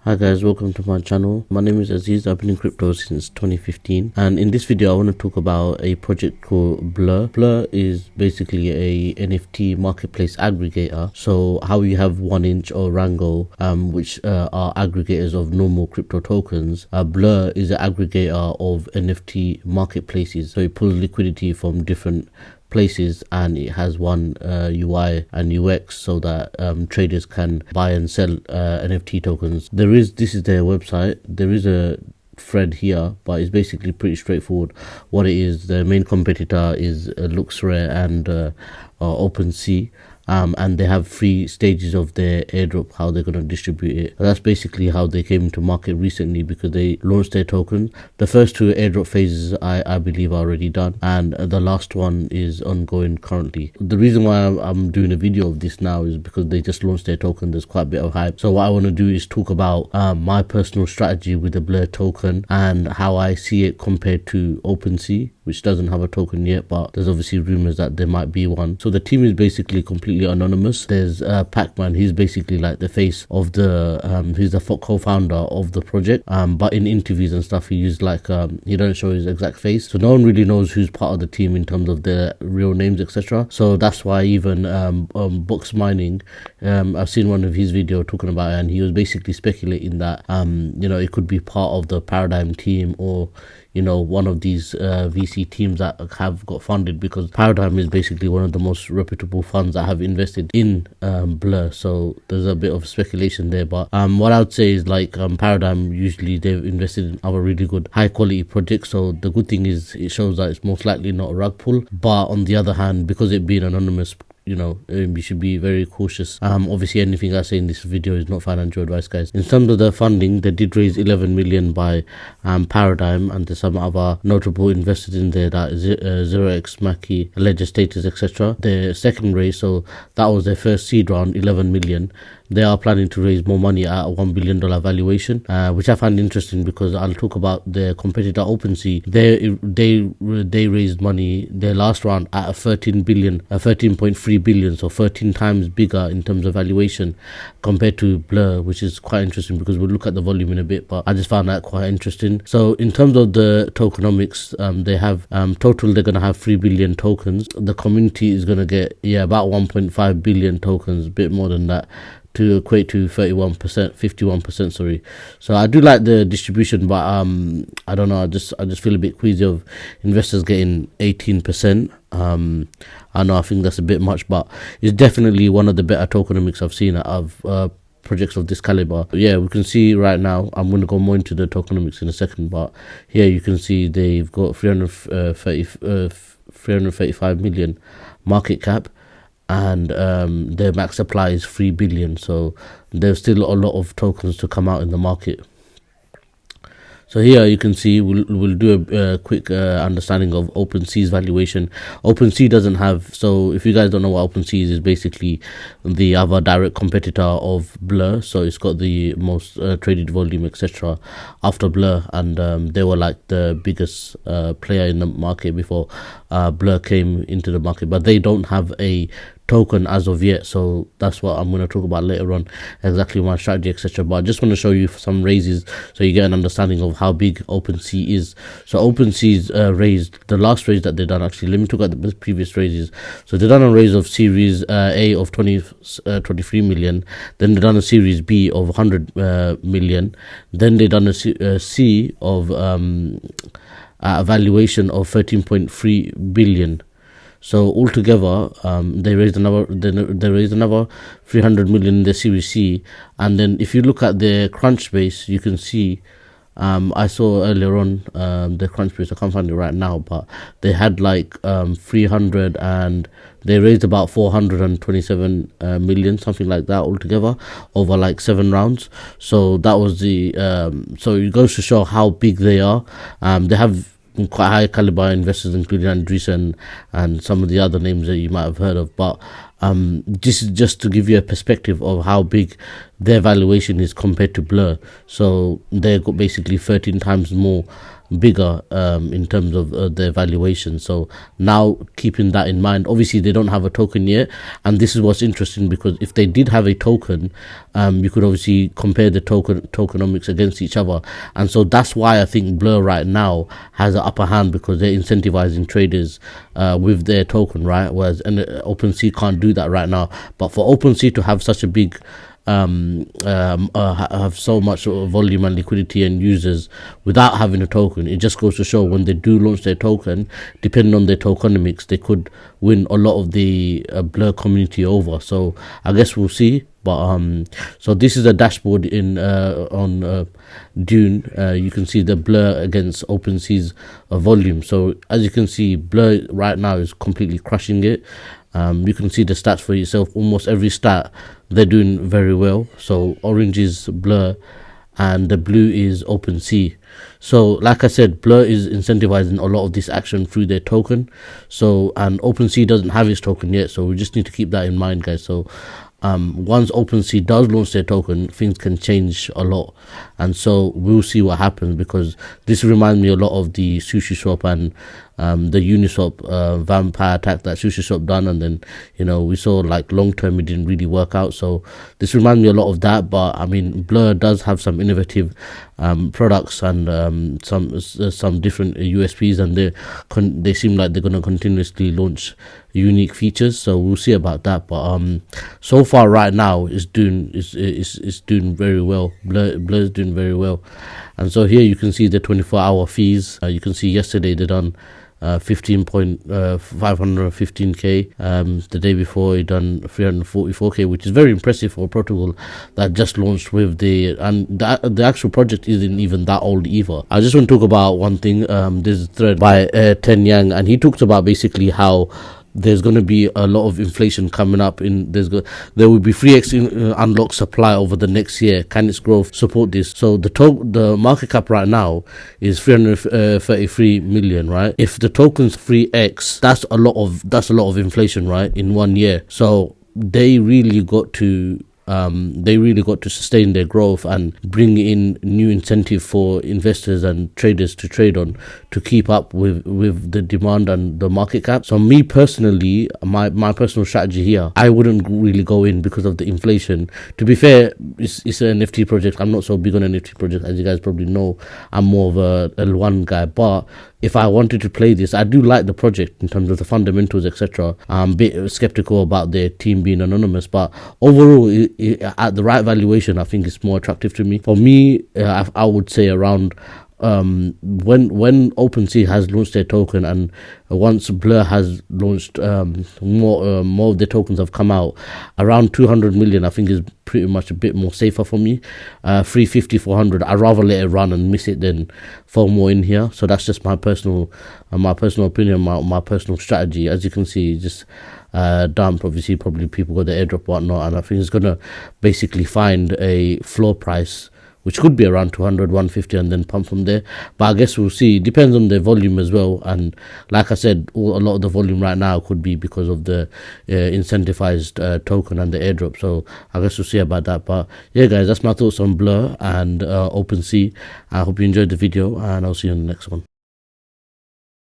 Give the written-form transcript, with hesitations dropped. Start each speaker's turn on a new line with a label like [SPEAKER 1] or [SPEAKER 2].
[SPEAKER 1] Hi guys, welcome to my channel. My name is Aziz. I've been in crypto since 2015, and in this video I want to talk about a project called Blur. Blur is basically a NFT marketplace aggregator. So how you have 1inch or Rango, which are aggregators of normal crypto tokens, Blur is an aggregator of NFT marketplaces. So it pulls liquidity from different places, and it has one UI and UX so that traders can buy and sell NFT tokens. This is their website. There is a thread here, but it's basically pretty straightforward. What it is, the main competitor is LooksRare and OpenSea. And they have 3 stages of their airdrop, how they're going to distribute it. That's basically how they came into market recently, because they launched their tokens. The first 2 airdrop phases I believe are already done, and the last one is ongoing currently. The reason why I'm doing a video of this now is because they just launched their token. There's quite a bit of hype. So what I want to do is talk about my personal strategy with the Blur token and how I see it compared to OpenSea, which doesn't have a token yet, but there's obviously rumors that there might be one. So the team is basically completely anonymous. There's Pac-Man. He's basically like the face of the he's the co-founder of the project, but in interviews and stuff he used like he don't show his exact face, so no one really knows who's part of the team in terms of their real names, etc. So that's why even Box Mining, I've seen one of his video talking about it, and he was basically speculating that it could be part of the Paradigm team, or one of these VC teams that have got funded, because Paradigm is basically one of the most reputable funds that have invested in Blur. So there's a bit of speculation there, but what I would say is like Paradigm, usually they've invested in other really good high quality projects. So the good thing is it shows that it's most likely not a rug pull, but on the other hand, because it being anonymous, you should be very cautious. Obviously anything I say in this video is not financial advice, guys. In terms of the funding, they did raise 11 million by Paradigm, and there's some other notable investors in there, that 0x Mackie, Ledger Status, etc. The second raise, so that was their first seed round, 11 million. They are planning to raise more money at a $1 billion valuation, which I find interesting, because I'll talk about their competitor OpenSea. They raised money their last round at a 13.3 billion, so 13 times bigger in terms of valuation compared to Blur, which is quite interesting, because we'll look at the volume in a bit, but I just found that quite interesting. So in terms of the tokenomics, they have total, they're going to have 3 billion tokens. The community is going to get about 1.5 billion tokens, a bit more than that, to equate to 51%, sorry. So I do like the distribution, but I don't know, I just feel a bit queasy of investors getting 18%. I think that's a bit much, but it's definitely one of the better tokenomics I've seen out of projects of this caliber. Yeah, we can see right now, I'm going to go more into the tokenomics in a second, but here you can see they've got 335 million market cap, and their max supply is 3 billion, so there's still a lot of tokens to come out in the market. So here you can see, we'll do a quick understanding of OpenSea's valuation. OpenSea doesn't have, so if you guys don't know what OpenSea is basically the other direct competitor of Blur. So it's got the most traded volume, etc. after Blur, and they were like the biggest player in the market before Blur came into the market, but they don't have a token as of yet. So that's what I'm going to talk about later on, exactly my strategy, etc. But I just want to show you some raises so you get an understanding of how big OpenSea is. So OpenSea's raised, the last raise that they've done, actually let me talk about the previous raises. So they've done a raise of Series A of 23 million, then they've done a Series B of 100 million, then they've done a C of a valuation of 13.3 billion. So altogether, they raised another 300 million in the Series C. And then if you look at their Crunchbase, you can see, I saw earlier on the Crunchbase, I can't find it right now, but they had like 300, and they raised about 427 million, something like that altogether, over like 7 rounds. So that was the so it goes to show how big they are. They have quite high caliber investors, including Andreessen and some of the other names that you might have heard of, but this is just to give you a perspective of how big their valuation is compared to Blur. So they've got basically 13 times more bigger in terms of their valuation. So now, keeping that in mind, obviously they don't have a token yet, and this is what's interesting, because if they did have a token, you could obviously compare the tokenomics against each other. And so that's why I think Blur right now has an upper hand, because they're incentivizing traders with their token, right? Whereas OpenSea can't do that right now. But for OpenSea to have such a big have so much sort of volume and liquidity and users without having a token, it just goes to show when they do launch their token, depending on their tokenomics, they could win a lot of the Blur community over. So I guess we'll see. But so this is a dashboard in on Dune. You can see the Blur against OpenSea's volume. So as you can see, Blur right now is completely crushing it. You can see the stats for yourself. Almost every stat they're doing very well. So orange is Blur and the blue is OpenSea. So like I said, Blur is incentivizing a lot of this action through their token. So, and OpenSea doesn't have its token yet, so we just need to keep that in mind, guys. So once OpenSea does launch their token, things can change a lot, and so we'll see what happens, because this reminds me a lot of the Sushi Swap and the Uniswap vampire attack that Sushi Swap done, and then we saw like long term it didn't really work out. So this reminds me a lot of that. But I mean, Blur does have some innovative products and some different USPs, and they seem like they're going to continuously launch unique features. So we'll see about that. But so far right now it's doing very well. Blur's doing very well. And so here you can see the 24-hour fees. You can see yesterday they done 515k. The day before he done 344k, which is very impressive for a protocol that just launched with the actual project isn't even that old either. I just want to talk about one thing. There's a thread by Ten Yang, and he talks about basically how there's going to be a lot of inflation coming up. There will be 3x unlock supply over the next year. Can its growth support this? So the market cap right now is 333 million, right? If the token's 3x, that's a lot of inflation, right, in 1 year. So they really got to sustain their growth and bring in new incentive for investors and traders to trade on, to keep up with the demand and the market cap. So me personally, my personal strategy here, I wouldn't really go in because of the inflation. To be fair, it's an NFT project. I'm not so big on NFT projects, as you guys probably know. I'm more of a L1 guy, but if I wanted to play this, I do like the project in terms of the fundamentals, etc. I'm a bit skeptical about their team being anonymous, but overall, at the right valuation, I think it's more attractive to me. For me, I would say around when OpenSea has launched their token, and once Blur has launched, more of the tokens have come out, around 200 million I think is pretty much a bit more safer for me. 350, 400, I'd rather let it run and miss it than fall more in here. So that's just my personal opinion, my personal strategy. As you can see, just dump. Obviously probably people got the airdrop, whatnot, and I think it's gonna basically find a floor price which could be around 200, 150, and then pump from there. But I guess we'll see. It depends on the volume as well. And like I said, a lot of the volume right now could be because of the incentivized token and the airdrop. So I guess we'll see about that. But yeah, guys, that's my thoughts on Blur and OpenSea. I hope you enjoyed the video, and I'll see you in the next one.